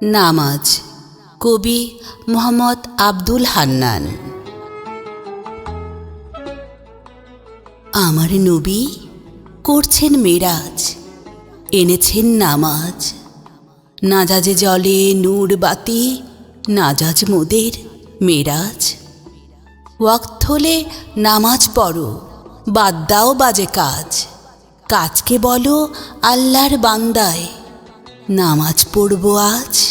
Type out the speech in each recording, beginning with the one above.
নামাজ, কবি মোহাম্মদ আব্দুল হান্নান। আমার নবী করছেন মেরাজ, এনেছেন নামাজ। নাজাজে জলে নূর বাতি, নাজাজ মোদের মেরাজ। ওয়াক্ত হলে নামাজ পড়ো, বাদ দাও বাজে কাজ। কাজকে বলো আল্লাহর বান্দায়, নামাজ পড়ব আজ।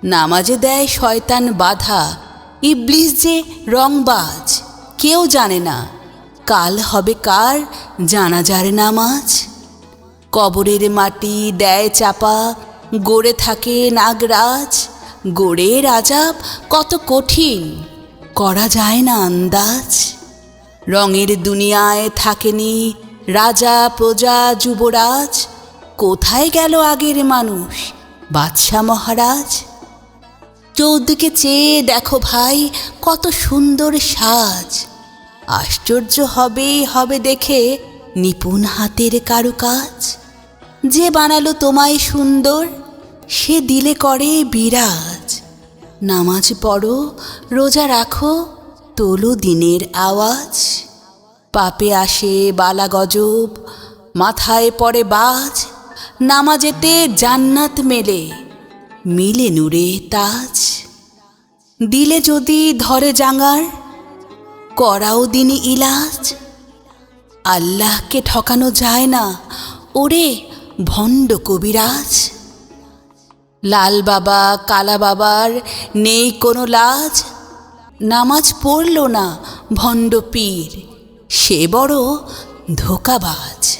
নামাজে দেয় শয়তান বাধা, ইবলিস যে রংবাজ। কেউ জানে না কাল হবে কার জানাজার নামাজ। কবরের মাটি দেয় চাপা, গড়ে থাকে নাগরাজ। গড়ের আজাব কত কঠিন, করা যায় না আন্দাজ। রঙের দুনিয়ায় থাকেনি রাজা প্রজা যুবরাজ। কোথায় গেল আগের মানুষ, বাদশাহ মহারাজ? চৌদিকে চেয়ে দেখো ভাই, কত সুন্দর সাজ। আশ্চর্য হবে দেখে নিপুণ হাতের কারুকাজ। যে বানালো তোমায় সুন্দর, সে দিলে করে বিরাজ। নামাজ পড়ো, রোজা রাখো, তোলো দিনের আওয়াজ। পাপে আসে বালা গজব, মাথায় পড়ে বাজ। নামাজেতে জান্নাত মেলে, মিলে নূরে তাজ। দিলে যদি ধরে জাঙ্গার, করাও দিনই ইলাজ। আল্লাহকে ঠকানো যায় না, ওরে ভণ্ড কবিরাজ। লাল বাবা কালা বাবার নেই কোনো লাজ। নামাজ পড়ল না ভণ্ড পীর, সে বড় ধোঁকাবাজ।